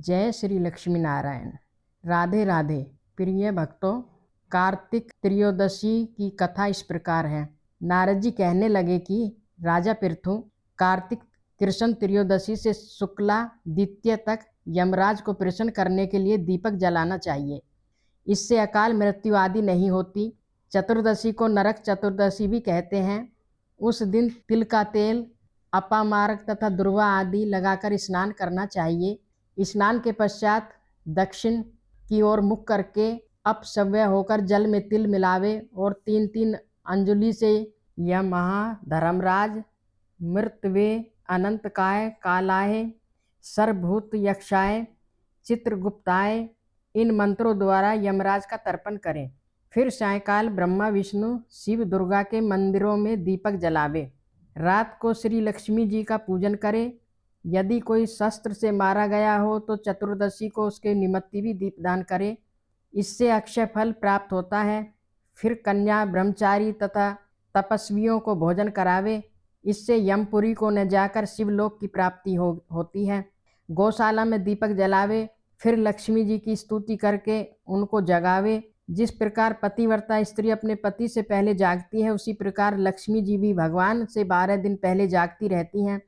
जय श्री लक्ष्मी नारायण। राधे राधे प्रिय भक्तों। कार्तिक त्रयोदशी की कथा इस प्रकार है। नारद जी कहने लगे कि राजा पृथु, कार्तिक कृष्ण त्रयोदशी से शुक्ला द्वितीय तक यमराज को प्रसन्न करने के लिए दीपक जलाना चाहिए। इससे अकाल मृत्यु आदि नहीं होती। चतुर्दशी को नरक चतुर्दशी भी कहते हैं। उस दिन तिल का तेल, अपामार्क तथा दुर्वा आदि लगाकर स्नान करना चाहिए। स्नान के पश्चात दक्षिण की ओर मुख करके अपसव्य होकर जल में तिल मिलावे और 3-3 अंजुलि से यमहा, धर्मराज, मृतवे, अनंतकाय, कालाय, सर्वभूत यक्षाय, चित्रगुप्ताय इन मंत्रों द्वारा यमराज का तर्पण करें। फिर सायंकाल ब्रह्मा, विष्णु, शिव, दुर्गा के मंदिरों में दीपक जलावे। रात को श्री लक्ष्मी जी का पूजन करें। यदि कोई शस्त्र से मारा गया हो तो चतुर्दशी को उसके निमित्त भी दीपदान करे। इससे अक्षय फल प्राप्त होता है। फिर कन्या, ब्रह्मचारी तथा तपस्वियों को भोजन करावे। इससे यमपुरी को न जाकर शिवलोक की प्राप्ति होती है। गौशाला में दीपक जलावे। फिर लक्ष्मी जी की स्तुति करके उनको जगावे। जिस प्रकार पतिव्रता स्त्री अपने पति से पहले जागती है, उसी प्रकार लक्ष्मी जी भी भगवान से 12 दिन पहले जागती रहती हैं।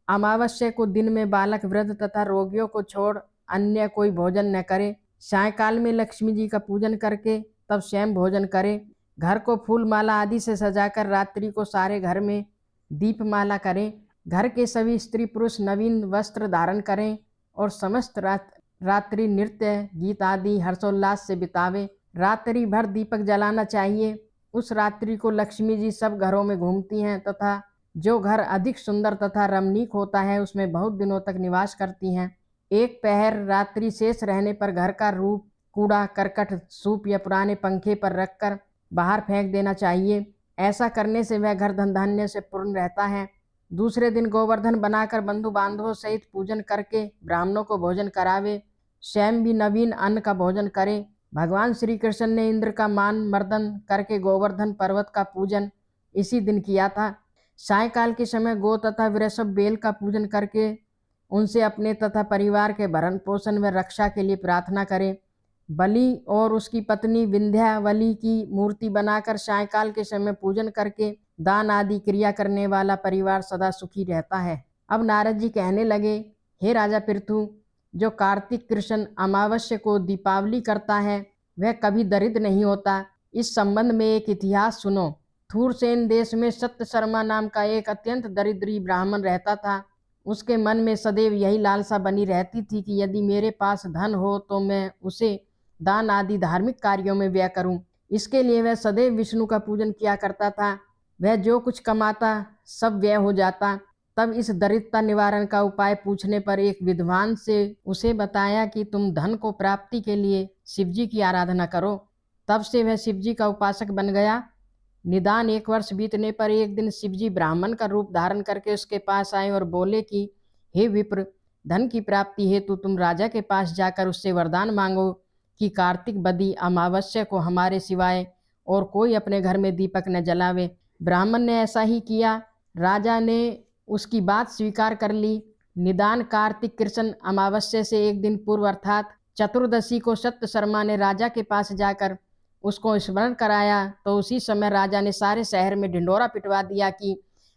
अमावस्या को दिन में बालक, वृद्ध तथा रोगियों को छोड़ अन्य कोई भोजन न करे। सायंकाल में लक्ष्मी जी का पूजन करके तब स्वयं भोजन करे। घर को फूल माला आदि से सजाकर रात्रि को सारे घर में दीपमाला करें। घर के सभी स्त्री पुरुष नवीन वस्त्र धारण करें और समस्त रात्रि नृत्य, गीत आदि हर्षोल्लास से बितावे। रात्रि भर दीपक जलाना चाहिए। उस रात्रि को लक्ष्मी जी सब घरों में घूमती हैं तथा जो घर अधिक सुंदर तथा रमणीक होता है उसमें बहुत दिनों तक निवास करती हैं। एक पहर रात्रि शेष रहने पर घर का रूप, कूड़ा करकट, सूप या पुराने पंखे पर रखकर बाहर फेंक देना चाहिए। ऐसा करने से वह घर धन धान्य से पूर्ण रहता है। दूसरे दिन गोवर्धन बनाकर बंधु बांधवों सहित पूजन करके ब्राह्मणों को भोजन करावे। स्वयं भी नवीन अन्न का भोजन करे। भगवान श्री कृष्ण ने इंद्र का मान मर्दन करके गोवर्धन पर्वत का पूजन इसी दिन किया था। सायंकाल के समय गो तथा वृषभ बेल का पूजन करके उनसे अपने तथा परिवार के भरण पोषण व रक्षा के लिए प्रार्थना करें। बलि और उसकी पत्नी विंध्यावली की मूर्ति बनाकर सायंकाल के समय पूजन करके दान आदि क्रिया करने वाला परिवार सदा सुखी रहता है। अब नारद जी कहने लगे, हे राजा पृथु, जो कार्तिक कृष्ण अमावस्या को दीपावली करता है वह कभी दरिद्र नहीं होता। इस संबंध में एक इतिहास सुनो। थूरसेन देश में सत्य शर्मा नाम का एक अत्यंत दरिद्री ब्राह्मण रहता था। उसके मन में सदैव यही लालसा बनी रहती थी कि यदि मेरे पास धन हो तो मैं उसे दान आदि धार्मिक कार्यों में व्यय करूं। इसके लिए वह सदैव विष्णु का पूजन किया करता था। वह जो कुछ कमाता सब व्यय हो जाता। तब इस दरिद्रता निवारण का उपाय पूछने पर एक विद्वान से उसे बताया कि तुम धन को प्राप्ति के लिए शिवजी की आराधना करो। तब से वह शिवजी का उपासक बन गया। निदान 1 वर्ष बीतने पर एक दिन शिवजी ब्राह्मण का रूप धारण करके उसके पास आए और बोले कि हे विप्र, धन की प्राप्ति हेतु तुम राजा के पास जाकर उससे वरदान मांगो कि कार्तिक बदी अमावस्या को हमारे सिवाय और कोई अपने घर में दीपक न जलावे। ब्राह्मण ने ऐसा ही किया। राजा ने उसकी बात स्वीकार कर ली। निदान कार्तिक कृष्ण अमावस्या से एक दिन पूर्व अर्थात चतुर्दशी को सत्य शर्मा ने राजा के पास जाकर उसको स्मरण कराया तो उसी समय राजा ने सारे शहर में ढिंढोरा पिटवा दिया कि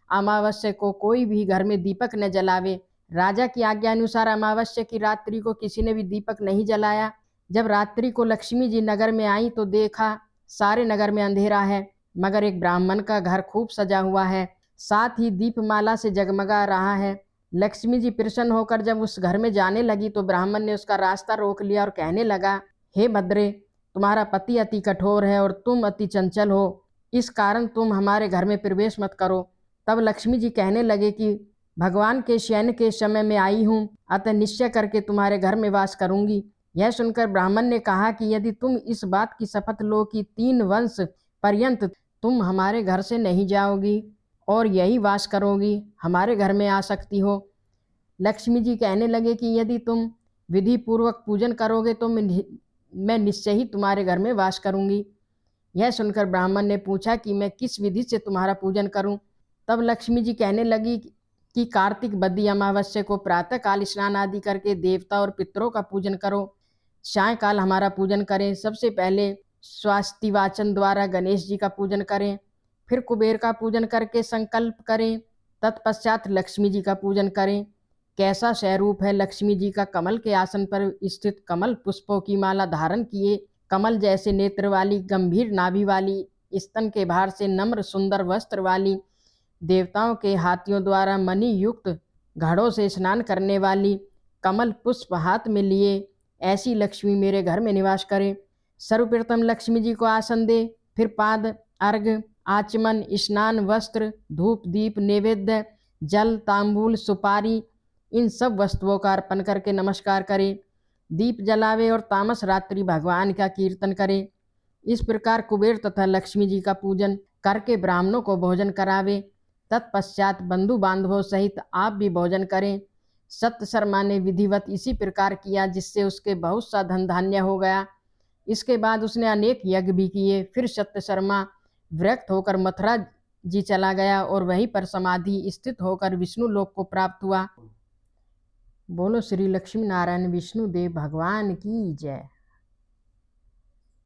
अमावस्या को कोई भी घर में दीपक न जलावे। राजा की आज्ञा अनुसार अमावस्या की रात्रि को किसी ने भी दीपक नहीं जलाया। जब रात्रि को लक्ष्मी जी नगर में आई तो देखा सारे नगर में अंधेरा है, मगर एक ब्राह्मण का घर खूब सजा हुआ है, साथ ही दीपमाला से जगमगा रहा है। लक्ष्मी जी प्रसन्न होकर जब उस घर में जाने लगी तो ब्राह्मण ने उसका रास्ता रोक लिया और कहने लगा, हे भद्रे, तुम्हारा पति अति कठोर है और तुम अति चंचल हो, इस कारण तुम हमारे घर में प्रवेश मत करो। तब लक्ष्मी जी कहने लगे कि भगवान के शयन के समय में आई हूँ, अतः निश्चय करके तुम्हारे घर में वास करूंगी। यह सुनकर ब्राह्मण ने कहा कि यदि तुम इस बात की शपथ लो कि 3 वंश पर्यंत तुम हमारे घर से नहीं जाओगी और यही वास करोगी, हमारे घर में आ सकती हो। लक्ष्मी जी कहने लगे कि यदि तुम विधि पूर्वक पूजन करोगे तो मैं निश्चय ही तुम्हारे घर में वास करूंगी। यह सुनकर ब्राह्मण ने पूछा कि मैं किस विधि से तुम्हारा पूजन करूं। तब लक्ष्मी जी कहने लगी कि कार्तिक बद्धी अमावस्या को प्रातः काल स्नान आदि करके देवता और पितरों का पूजन करो। सायंकाल हमारा पूजन करें। सबसे पहले स्वास्तिवाचन द्वारा गणेश जी का पूजन करें, फिर कुबेर का पूजन करके संकल्प करें। तत्पश्चात लक्ष्मी जी का पूजन करें। कैसा स्वरूप है लक्ष्मी जी का? कमल के आसन पर स्थित, कमल पुष्पों की माला धारण किए, कमल जैसे नेत्र वाली, गंभीर नाभि वाली, स्तन के भार से नम्र सुंदर वस्त्र वाली, देवताओं के हाथियों द्वारा मणि युक्त घड़ों से स्नान करने वाली, कमल पुष्प हाथ में लिए, ऐसी लक्ष्मी मेरे घर में निवास करे। सर्वप्रथम लक्ष्मी जी को आसन दे, फिर पाद अर्घ, आचमन, स्नान, वस्त्र, धूप, दीप, नैवेद्य, जल, तांबूल, सुपारी, इन सब वस्तुओं का अर्पण करके नमस्कार करे। दीप जलावे और तामस रात्रि भगवान का कीर्तन करे। इस प्रकार कुबेर तथा लक्ष्मी जी का पूजन करके ब्राह्मणों को भोजन करावे। तत्पश्चात बंधु बांधवों सहित आप भी भोजन करें। सत्य शर्मा ने विधिवत इसी प्रकार किया, जिससे उसके बहुत सा धन धान्य हो गया। इसके बाद उसने अनेक यज्ञ भी किए। फिर सत्य शर्मा विरक्त होकर मथुरा जी चला गया और वहीं पर समाधि स्थित होकर विष्णु लोक को प्राप्त हुआ। बोलो श्री लक्ष्मी नारायण विष्णु देव भगवान की जय।